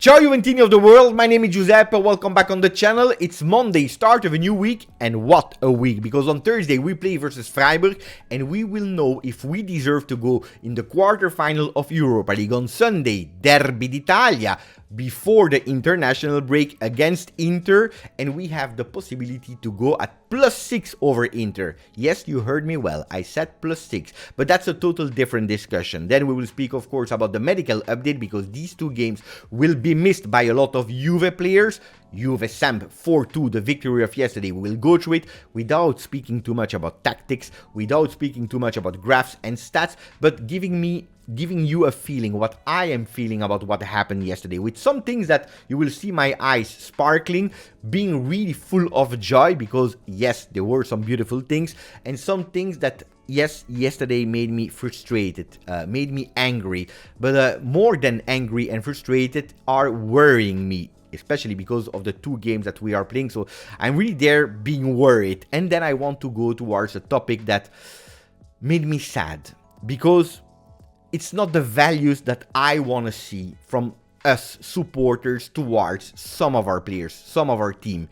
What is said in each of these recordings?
Ciao Juventini of the world, my name is Giuseppe, welcome back on the channel. It's Monday, start of a new week, and what a week, because on Thursday we play versus Freiburg and we will know if we deserve to go in the quarterfinal of Europa League. On Sunday, Derby d'Italia, before the international break against Inter, and we have the possibility to go at +6 over Inter. Yes, you heard me well, I said +6, but that's a total different discussion. Then we will speak, of course, about the medical update, because these two games will be missed by a lot of Juve players. Juve Samp 4-2, the victory of yesterday. We will go through it without speaking too much about tactics, without speaking too much about graphs and stats, but giving you a feeling, what I am feeling about what happened yesterday, with some things that you will see my eyes sparkling, being really full of joy, because yes, there were some beautiful things, and some things that, yes, yesterday made me frustrated, made me angry, but more than angry and frustrated are worrying me, especially because of the two games that we are playing. So I'm really there being worried. And then I want to go towards a topic that made me sad, because it's not the values that I want to see from us supporters towards some of our players, some of our team.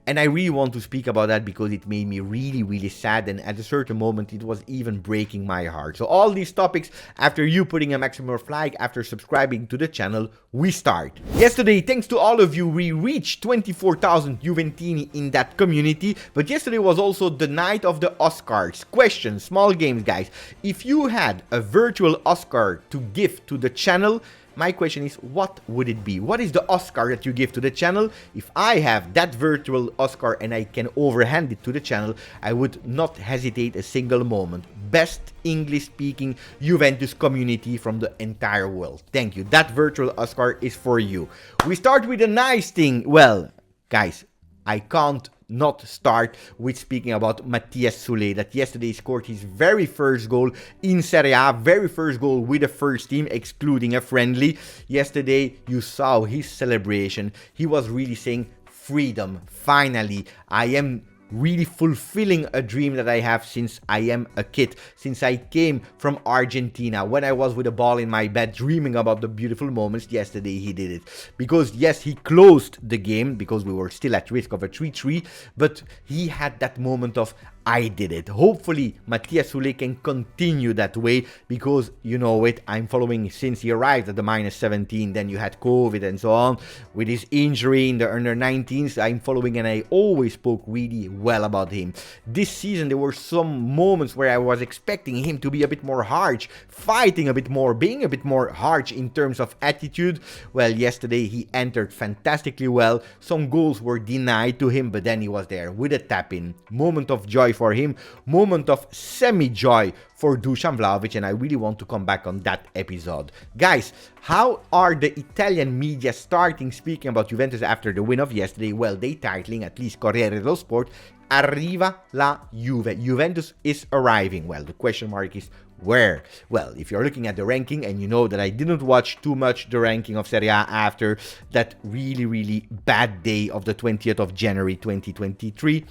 And I really want to speak about that because it made me really sad, and at a certain moment it was even breaking my heart. So all these topics, after you putting a maximum flag, after subscribing to the channel, we start. Yesterday, thanks to all of you, we reached 24,000 Juventini in that community, but yesterday was also the night of the Oscars. Question, small games guys. If you had a virtual Oscar to give to the channel, my question is, what would it be? What is the Oscar that you give to the channel? If I have that virtual Oscar and I can overhand it to the channel, I would not hesitate a single moment. Best English-speaking Juventus community from the entire world. Thank you. That virtual Oscar is for you. We start with a nice thing. Well, guys, I can't not start with speaking about Matias Soulé, that yesterday scored his very first goal in Serie A, very first goal with the first team, excluding a friendly. Yesterday, you saw his celebration. He was really saying, freedom, finally, I am really fulfilling a dream that I have since I am a kid, since I came from Argentina, when I was with a ball in my bed dreaming about the beautiful moments. Yesterday he did it, because yes, he closed the game because we were still at risk of a 3-3, but he had that moment of, I did it. Hopefully Matthias Sule can continue that way, because you know it, I'm following since he arrived at the -17, then you had COVID and so on, with his injury in the under-19s, I'm following, and I always spoke really well about him. This season there were some moments where I was expecting him to be a bit more harsh, fighting a bit more, being a bit more harsh in terms of attitude. Well, yesterday he entered fantastically well. Some goals were denied to him, but then he was there with a tap-in. Moment of joy for him, moment of semi-joy for Vlahovic, and I really want to come back on that episode. Guys, how are the Italian media starting speaking about Juventus after the win of yesterday? Well, they titling, at least Corriere dello Sport, Arriva la Juve. Juventus is arriving. Well, the question mark is where? Well, if you're looking at the ranking, and you know that I didn't watch too much the ranking of Serie A after that really bad day of the 20th of January 2023,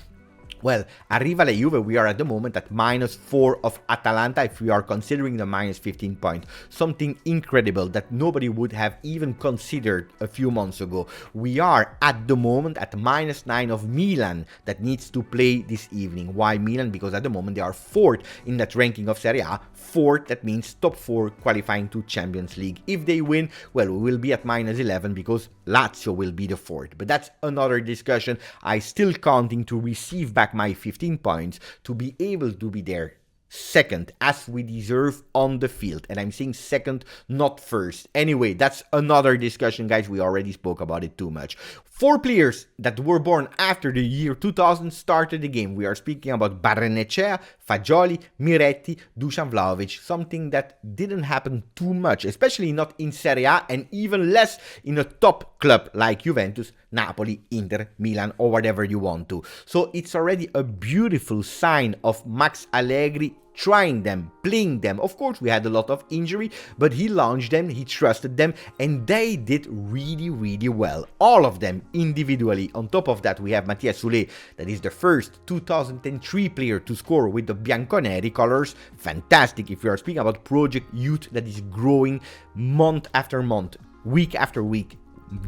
well, Arriva la Juve, we are at the moment at -4 of Atalanta, if we are considering the -15 point. Something incredible that nobody would have even considered a few months ago. We are at the moment at -9 of Milan, that needs to play this evening. Why Milan? Because at the moment they are 4th in that ranking of Serie A. 4th, that means top 4 qualifying to Champions League. If they win, well, we will be at -11 because Lazio will be the 4th. But that's another discussion. I still counting to receive back my 15 points to be able to be there second, as we deserve on the field. And I'm saying second, not first. Anyway, that's another discussion, guys. We already spoke about it too much. 4 players that were born after the year 2000 started the game. We are speaking about Barrenechea, Fagioli, Miretti, Dusan Vlahovic. Something that didn't happen too much, especially not in Serie A, and even less in a top club like Juventus, Napoli, Inter, Milan, or whatever you want to. So it's already a beautiful sign of Max Allegri trying them, playing them. Of course, we had a lot of injury, but he launched them, he trusted them, and they did really well. All of them individually. On top of that, we have Matias Soulé, that is the first 2003 player to score with the Bianconeri colors. Fantastic if you are speaking about project youth that is growing month after month, week after week.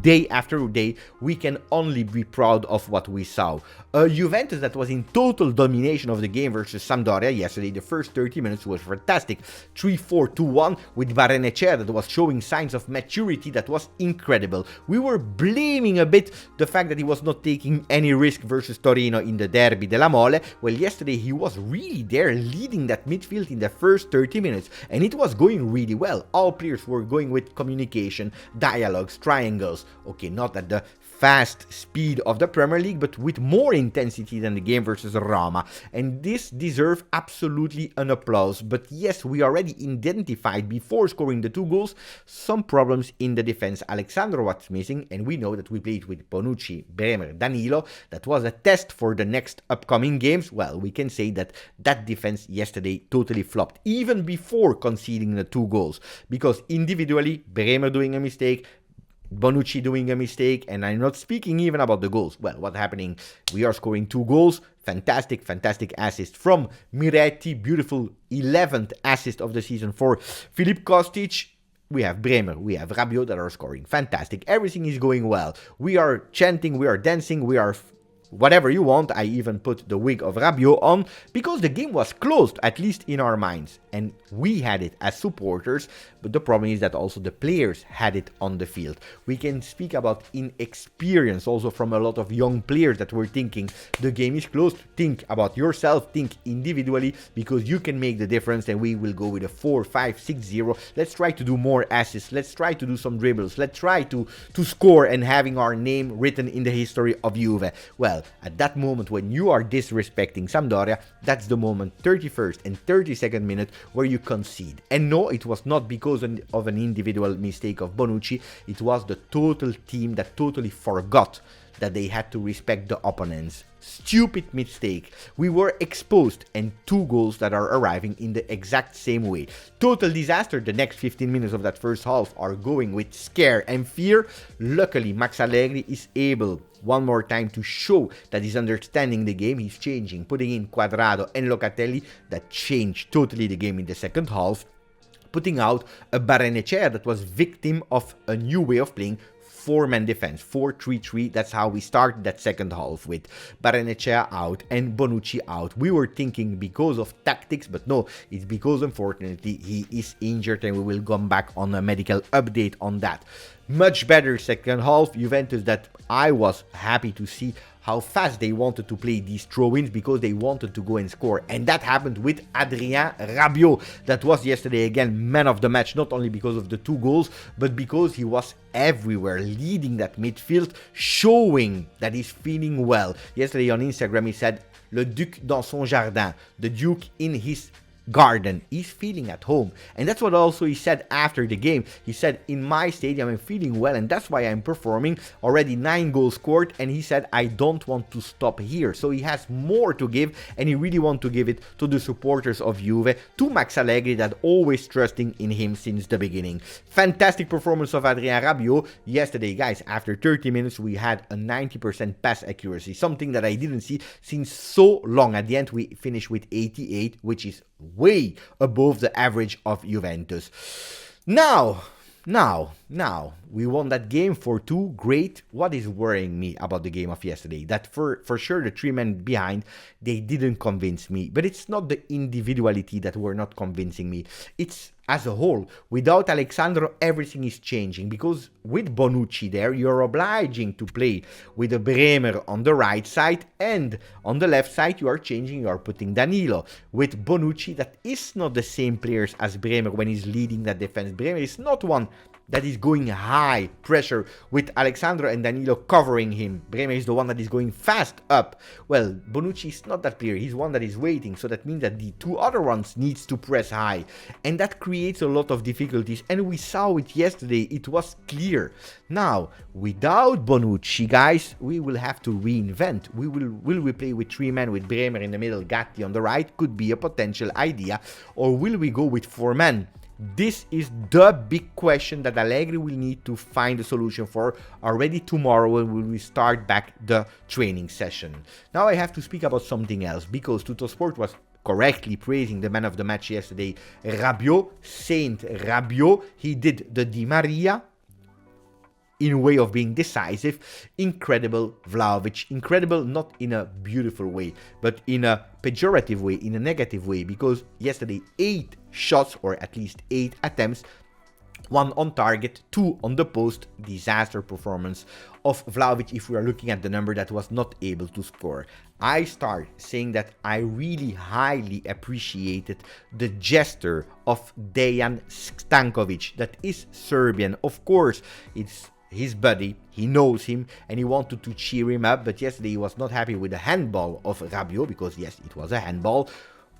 day after day, we can only be proud of what we saw. Juventus that was in total domination of the game versus Sampdoria yesterday. The first 30 minutes was fantastic. 3-4-2-1 with Barrenechea that was showing signs of maturity that was incredible. We were blaming a bit the fact that he was not taking any risk versus Torino in the Derby della Mole. Well, yesterday he was really there leading that midfield in the first 30 minutes, and it was going really well. All players were going with communication, dialogues, triangles. Okay, not at the fast speed of the Premier League, but with more intensity than the game versus Roma. And this deserves absolutely an applause. But yes, we already identified before scoring the 2 goals some problems in the defense. Alexandro was missing, and we know that we played with Bonucci, Bremer, Danilo. That was a test for the next upcoming games. Well, we can say that that defense yesterday totally flopped, even before conceding the 2 goals. Because individually, Bremer doing a mistake, Bonucci doing a mistake, and I'm not speaking even about the goals. Well, what's happening? We are scoring 2 goals. Fantastic assist from Miretti. Beautiful 11th assist of the season for Filip Kostic. We have Bremer, we have Rabiot that are scoring. Fantastic. Everything is going well. We are chanting, we are dancing, we are whatever you want. I even put the wig of Rabiot on because the game was closed, at least in our minds. And we had it as supporters, but the problem is that also the players had it on the field. We can speak about inexperience also from a lot of young players that were thinking the game is closed. Think about yourself, think individually, because you can make the difference, and we will go with a 4-5-6-0. Let's try to do more assists. Let's try to do some dribbles. Let's try to score and having our name written in the history of Juve. Well, at that moment when you are disrespecting Sampdoria, that's the moment, 31st and 32nd minute, where you concede. And no, it was not because of an individual mistake of Bonucci. It was the total team that totally forgot that they had to respect the opponents. Stupid mistake. We were exposed, and 2 goals that are arriving in the exact same way. Total disaster. The next 15 minutes of that first half are going with scare and fear. Luckily, Max Allegri is able one more time to show that he's understanding the game. He's changing, putting in Quadrado and Locatelli that changed totally the game in the second half, putting out a Barrenechea that was victim of a new way of playing. 4-man defense, 4-3-3. That's how we started that second half, with Barrenechea out and Bonucci out. We were thinking because of tactics, but no, it's because unfortunately he is injured, and we will come back on a medical update on that. Much better second half. Juventus that I was happy to see how fast they wanted to play these throw-ins because they wanted to go and score. And that happened with Adrien Rabiot. That was yesterday again man of the match, not only because of the 2 goals, but because he was everywhere, leading that midfield, showing that he's feeling well. Yesterday on Instagram he said, "Le Duc dans son jardin," the Duke in his garden. He's feeling at home, and that's what also he said after the game. He said, "In my stadium I'm feeling well, and that's why I'm performing." Already 9 goals scored, and he said, "I don't want to stop here." So he has more to give, and he really wants to give it to the supporters of Juve, to Max Allegri that always trusting in him since the beginning. Fantastic performance of Adrien Rabiot yesterday, guys. After 30 minutes we had a 90% pass accuracy, something that I didn't see since so long. At the end we finished with 88, which is way above the average of Juventus. Now, we won that game 4-2. Great. What is worrying me about the game of yesterday? That for sure the 3 men behind, they didn't convince me. But it's not the individuality that were not convincing me. It's as a whole. Without Alexandro, everything is changing. Because with Bonucci there, you're obliging to play with a Bremer on the right side. And on the left side, you are changing. You are putting Danilo. With Bonucci, that is not the same players as Bremer when he's leading that defense. Bremer is not one that is going high pressure with Alexandro and Danilo covering him. Bremer is the one that is going fast up. Well, Bonucci is not that player. He's one that is waiting. So that means that the 2 other ones needs to press high. And that creates a lot of difficulties. And we saw it yesterday. It was clear. Now, without Bonucci, guys, we will have to reinvent. Will we play with 3 men with Bremer in the middle, Gatti on the right? Could be a potential idea. Or will we go with 4 men? This is the big question that Allegri will need to find a solution for already tomorrow when we start back the training session. Now I have to speak about something else, because Tuttosport was correctly praising the man of the match yesterday, Rabiot, Saint Rabiot. He did the Di Maria in way of being decisive. Incredible Vlahovic. Incredible not in a beautiful way, but in a pejorative way, in a negative way, because yesterday 8 shots, or at least 8 attempts, 1 on target, 2 on the post. Disaster performance of Vlahovic if we are looking at the number that was not able to score. I start saying that I really highly appreciated the gesture of Dejan Stankovic, that is Serbian. Of course, it's his buddy, he knows him, and he wanted to cheer him up, but yesterday he was not happy with the handball of Rabiot, because yes, it was a handball.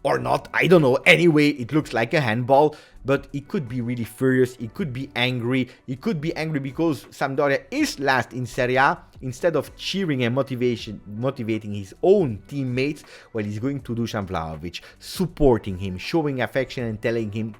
Or not, I don't know. Anyway, it looks like a handball, but he could be really furious, he could be angry. He could be angry because Sampdoria is last in Serie A. Instead of cheering and motivating his own teammates, well, he's going to Dusan Vlahovic, supporting him, showing affection and telling him,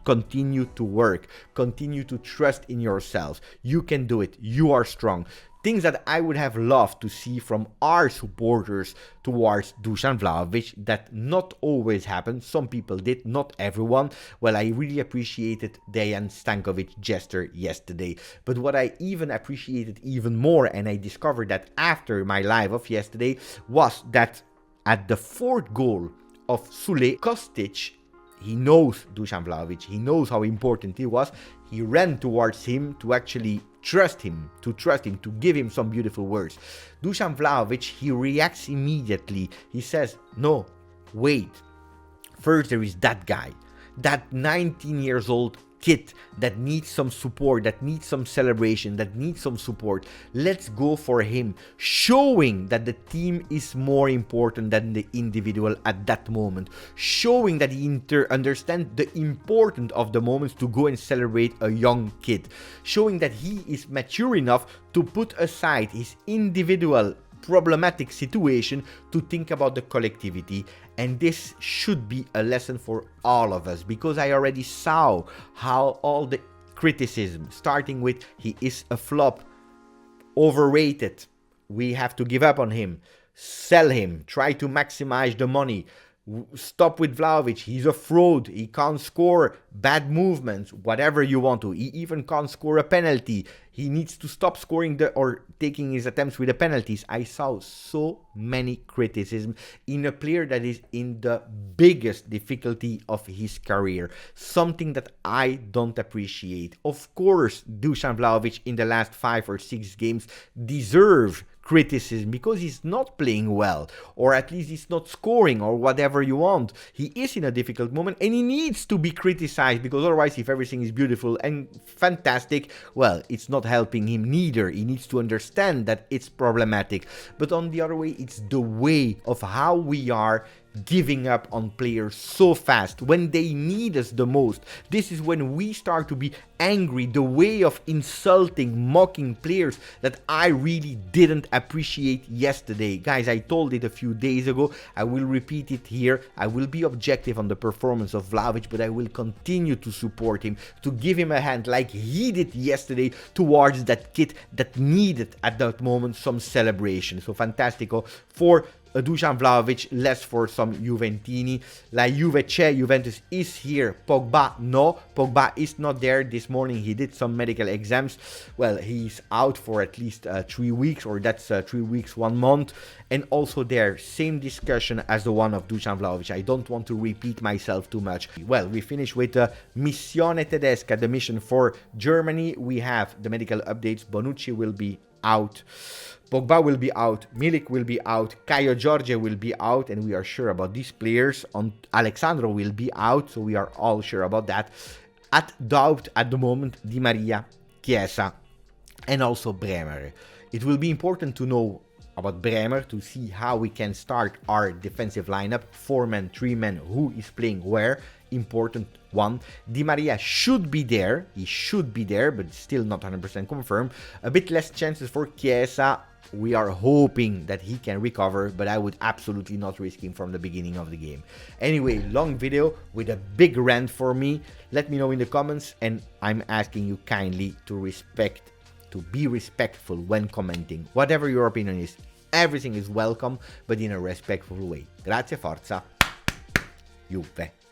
continue to work, continue to trust in yourself. You can do it, you are strong. Things that I would have loved to see from our supporters towards Dusan Vlahovic that not always happened. Some people did, not everyone. Well, I really appreciated Dejan Stankovic gesture yesterday. But what I even appreciated even more, and I discovered that after my live of yesterday, was that at the 4th goal of Soulé, Kostic, he knows Dusan Vlahovic, he knows how important he was. He ran towards him to actually trust him, to give him some beautiful words. Dusan Vlahovic, he reacts immediately. He says, no, wait. First there is that guy, that 19 years old kid that needs some support, that needs some celebration, that needs some support. Let's go for him, showing that the team is more important than the individual at that moment, showing that he understands the importance of the moments to go and celebrate a young kid, showing that he is mature enough to put aside his individual problematic situation to think about the collectivity. And this should be a lesson for all of us, because I already saw how all the criticism, starting with he is a flop, overrated, we have to give up on him, sell him, try to maximize the money, stop with Vlahovic, he's a fraud, he can't score, bad movements, whatever you want to, he even can't score a penalty, he needs to stop scoring or taking his attempts with the penalties. I saw so many criticism in a player that is in the biggest difficulty of his career, something that I don't appreciate. Of course, Dusan Vlahovic in the last 5 or 6 games deserve criticism because he's not playing well, or at least he's not scoring, or whatever you want. He is in a difficult moment and he needs to be criticized, because otherwise, if everything is beautiful and fantastic, well, it's not helping him neither. He needs to understand that it's problematic. But on the other way, it's the way of how we are giving up on players so fast when they need us the most. This is when we start to be angry, the way of insulting, mocking players that I really didn't appreciate yesterday. Guys, I told it a few days ago, I will repeat it here. I will be objective on the performance of Vlahovic, but I will continue to support him, to give him a hand like he did yesterday towards that kid that needed at that moment some celebration. So fantastico for Dusan Vlahovic, less for some Juventini. La Juve c'è, Juventus is here. Pogba, no. Pogba is not there. This morning he did some medical exams. Well, he's out for at least 3 weeks, or that's 3 weeks, 1 month. And also there, same discussion as the one of Dusan Vlahovic. I don't want to repeat myself too much. Well, we finish with Missione Tedesca, the mission for Germany. We have the medical updates. Bonucci will be out. Pogba will be out, Milik will be out, Caio Jorge will be out, and we are sure about these players. Alexandro will be out, so we are all sure about that. At doubt at the moment, Di Maria, Chiesa, and also Bremer. It will be important to know about Bremer to see how we can start our defensive lineup. 4 men, 3 men, who is playing where. Important one. Di Maria should be there. He should be there, but still not 100% confirmed. A bit less chances for Chiesa. We are hoping that he can recover, but I would absolutely not risk him from the beginning of the game. Anyway, long video with a big rant for me. Let me know in the comments, and I'm asking you kindly to be respectful when commenting. Whatever your opinion is, everything is welcome, but in a respectful way. Grazie, forza, Juve.